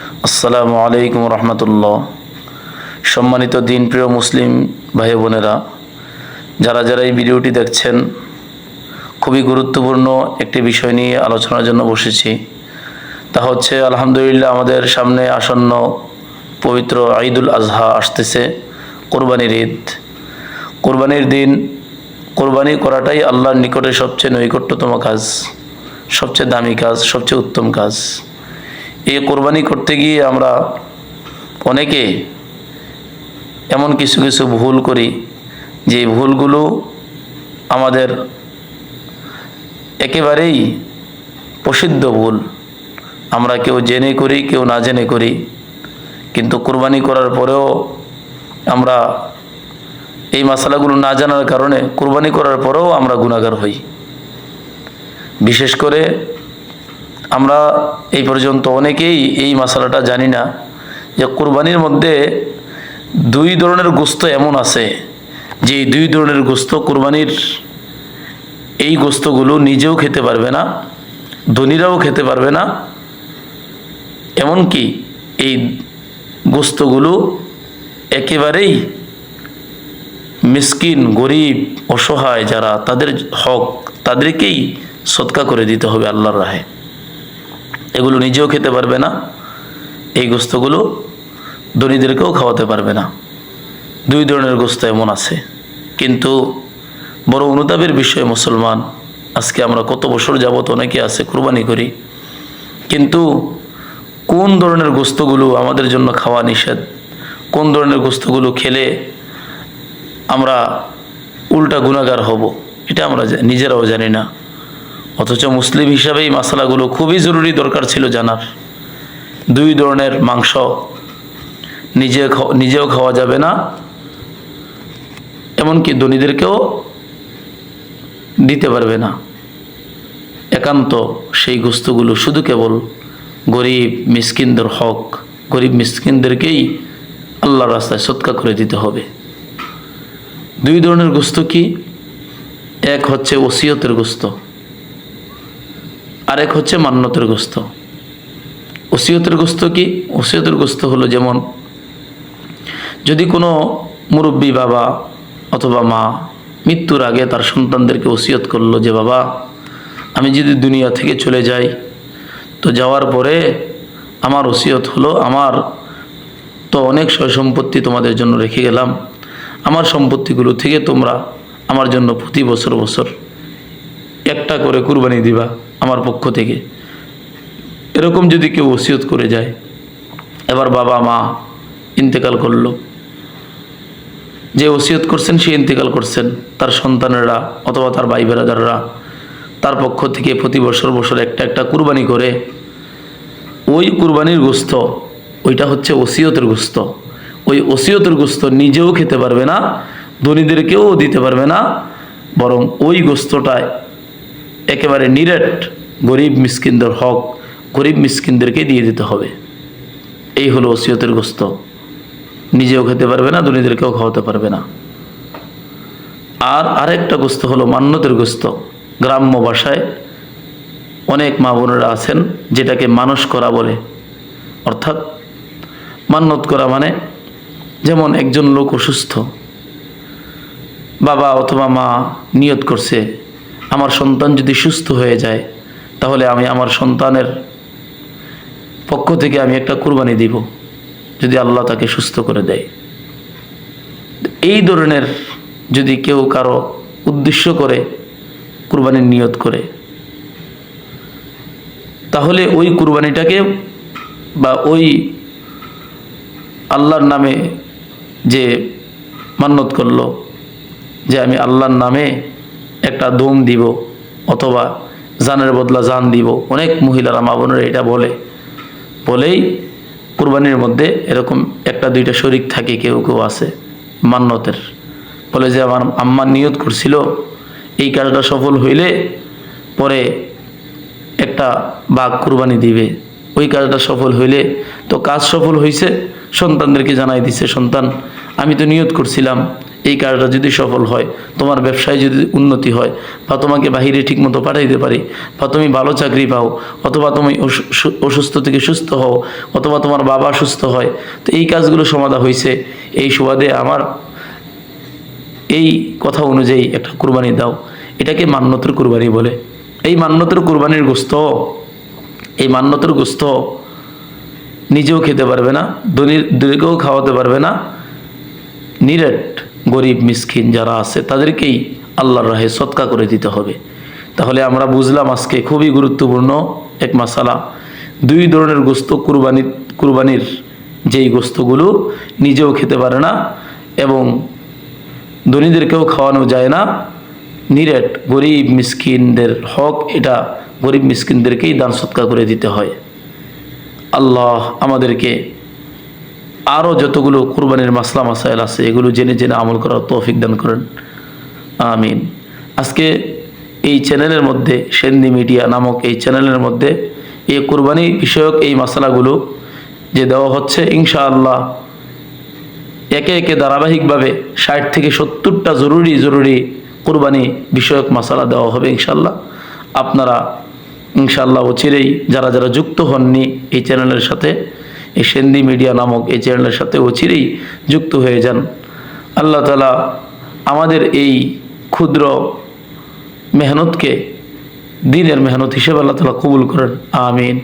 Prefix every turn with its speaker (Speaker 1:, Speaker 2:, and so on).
Speaker 1: আসসালামু আলাইকুম রহমতুল্লাহ। সম্মানিত দিনপ্রিয় মুসলিম ভাই বোনেরা, যারা যারা এই ভিডিওটি দেখছেন, খুবই গুরুত্বপূর্ণ একটি বিষয় নিয়ে আলোচনার জন্য বসেছি। তা হচ্ছে আলহামদুলিল্লাহ আমাদের সামনে আসন্ন পবিত্র ঈদুল আজহা আসতেছে, কোরবানির ঈদ। কোরবানির দিন কোরবানি করাটাই আল্লাহর নিকটে সবচেয়ে নৈকট্যতম কাজ, সবচেয়ে দামি কাজ, সবচেয়ে উত্তম কাজ। এই কোরবানি করতে গিয়ে আমরা অনেকে এমন কিছু কিছু ভুল করি, যে ভুলগুলো আমাদের একেবারেই প্রসিদ্ধ ভুল। আমরা কেউ জেনে করি, কেউ না জেনে করি, কিন্তু কোরবানি করার পরেও আমরা এই মাসালাগুলো না জানার কারণে কোরবানি করার পরেও আমরা গুনাহগার হই। বিশেষ করে আমরা এই পর্যন্ত অনেকেই এই মশালাটা জানি না যে কোরবানির মধ্যে দুই ধরনের গোশত এমন আছে যে এই দুই ধরনের গোশত কোরবানির এই গোশতগুলো নিজেও খেতে পারবে না, ধনীরাও খেতে পারবে না, এমনকি এই গোশতগুলো একেবারেই মিসকিন, গরিব, অসহায় যারা, তাদের হক, তাদেরকেই সদকা করে দিতে হবে আল্লাহর রাহে। এগুলো নিজেও খেতে পারবে না, এই গোশতগুলো ধনীদেরকেও খাওয়াতে পারবে না। দুই ধরনের গোশত এমন আছে। কিন্তু বড় অনুতাপের বিষয়, মুসলমান আজকে আমরা কত বছর যাবত অনেকে আছে কোরবানি করি, কিন্তু কোন ধরনের গোশতগুলো আমাদের জন্য খাওয়া নিষেধ, কোন ধরনের গোশতগুলো খেলে আমরা উল্টা গুনাহগার হব, এটা আমরা নিজেরাও জানি না। অথচ মুসলিম হিসাবে এই মশালাগুলো খুবই জরুরি, দরকার ছিল জানার। দুই ধরনের মাংস নিজেও খাওয়া যাবে না, এমনকি ধনীদেরকেও দিতে পারবে না। একান্ত সেই গোশতগুলো শুধু কেবল গরিব মিসকিনদের হক, গরিব মিসকিনদেরকেই আল্লাহর রাস্তায় সদকা করে দিতে হবে। দুই ধরনের গোশত কি? এক হচ্ছে ওসিয়তের গোশত, আরেক হচ্ছে মান্নতের গোশত। ওসিয়তের গোশত কি? ওসিয়তের গোশত হলো, যেমন যদি কোনো মুরব্বী বাবা অথবা মা মৃত্যুর আগে তার সন্তানদেরকে ওসিয়ত করলো যে বাবা, আমি যদি দুনিয়া থেকে চলে যাই, তো যাওয়ার পরে আমার ওসিয়ত হলো, আমার তো অনেক সয় সম্পত্তি তোমাদের জন্য রেখে গেলাম, আমার সম্পত্তিগুলো থেকে তোমরা আমার জন্য প্রতি বছর বছর একটা করে কুরবানি দিবা আমার পক্ষ থেকে। এরকম যদি কেউ ওসিয়ত করে যায়, এবার বাবা মা ইন্তেকাল করলো, যে ওসিয়ত করছেন সে ইন্তেকাল করছেন, তার সন্তানেরা অথবা তার ভাই বেরাদাররা তার পক্ষ থেকে প্রতি বছর বছর একটা একটা কুরবানি করে, ওই কুরবানির গোশত, ওইটা হচ্ছে ওসিয়তের গোশত। ওই ওসিয়তের গোশত নিজেও খেতে পারবে না, ধনীদেরকেও দিতে পারবে না, বরং ওই গোশতটায় একেবারে নিরেট গরিব মিসকিনদের হক, গরিব মিসকিনদেরকে দিয়ে দিতে হবে। এই হলো ওসিয়তের গোশত। নিজেও খেতে পারবে না, ধনীদেরকেও খাওয়াতে পারবে না। আর আরেকটা গোশত হলো মান্নতের গোশত। গ্রাম্য ভাষায় অনেক মা বোনেরা আছেন যেটাকে মানস করা বলে। অর্থাৎ মান্নত করা মানে, যেমন একজন লোক অসুস্থ, বাবা অথবা মা নিয়ত করছে আমার সন্তান যদি সুস্থ হয়ে যায়, তাহলে আমি আমার সন্তানের পক্ষ থেকে আমি একটা কুরবানি দিব, যদি আল্লাহ তাকে সুস্থ করে দেয়। এই ধরনের যদি কেউ কারো উদ্দেশ্য করে কুরবানির নিয়ত করে, তাহলে ওই কুরবানিটাকে বা ওই আল্লাহর নামে যে মান্নত করলো যে আমি আল্লাহর নামে একটা দম দিব অথবা জানের বদলা জান দিব, অনেক মহিলারা মা বোনেরা এটা বলেই কুরবানির মধ্যে এরকম একটা দুইটা শরিক থাকে, কেউ কেউ আছে মান্নতের, বলে যে আমার আম্মা নিয়ত করছিল এই কাজটা সফল হইলে পরে একটা বাঘ কুরবানি দিবে, ওই কাজটা সফল হইলে, তো কাজ সফল হয়েছে, সন্তানদেরকে জানাই দিছে, সন্তান আমি তো নিয়ত করছিলাম এই কাজটা যদি সফল হয়, তোমার ব্যবসায় যদি উন্নতি হয়, বা তোমাকে বাহিরে ঠিকমতো পাঠাইতে পারি, বা তুমি ভালো চাকরি পাও, অথবা তুমি অসুস্থ থেকে সুস্থ হও, অথবা তোমার বাবা সুস্থ হয়, তো এই কাজগুলো সমাধা হয়েছে, এই সুবাদে আমার এই কথা অনুযায়ী একটা কুরবানি দাও। এটাকে মান্নতের কুরবানি বলে। এই মান্নতের কুরবানির গোস্ত, এই মান্নতের গোস্ত নিজেও খেতে পারবে না, ধনীদেরকেও খাওয়াতে পারবে না, নিরেট গরিব মিসকিন যারা আছে তাদেরকেই আল্লাহর রাহে সদকা করে দিতে হবে। তাহলে আমরা বুঝলাম আজকে খুবই গুরুত্বপূর্ণ এক মাসালা। দুই ধরনের গোস্ত কুরবানির যেই গোস্তগুলো নিজেও খেতে পারে না এবং ধনীদেরকেও খাওয়ানো যায় না, নিরেট গরিব মিসকিনদের হক, এটা গরিব মিসকিনদেরকেই দান সদকা করে দিতে হয়। আল্লাহ আমাদেরকে আরও যতগুলো কুরবানির মাসলা মাসাইল আছে এগুলো জেনে জেনে আমল করার তৌফিক দান করেন, আমিন। আজকে এই চ্যানেলের মধ্যে, সেন্দি মিডিয়া নামক এই চ্যানেলের মধ্যে এই কুরবানি বিষয়ক এই মাসালাগুলো যে দেওয়া হচ্ছে, ইনশাআল্লাহ একে একে ধারাবাহিকভাবে 60 থেকে 70টা জরুরি কুরবানি বিষয়ক মাসালা দেওয়া হবে ইনশাআল্লাহ। আপনারা ইনশাআল্লাহ অচিরেই যারা যারা যুক্ত হননি এই চ্যানেলের সাথে, এই সেন্দি মিডিয়া নামক এই চ্যানেলের সাথে অচিরেই যুক্ত হয়ে যান। আল্লাহ তাআলা আমাদের এই ক্ষুদ্র মেহনতকে দিনের মেহনত হিসেবে আল্লাহ তাআলা কবুল করেন, আমিন।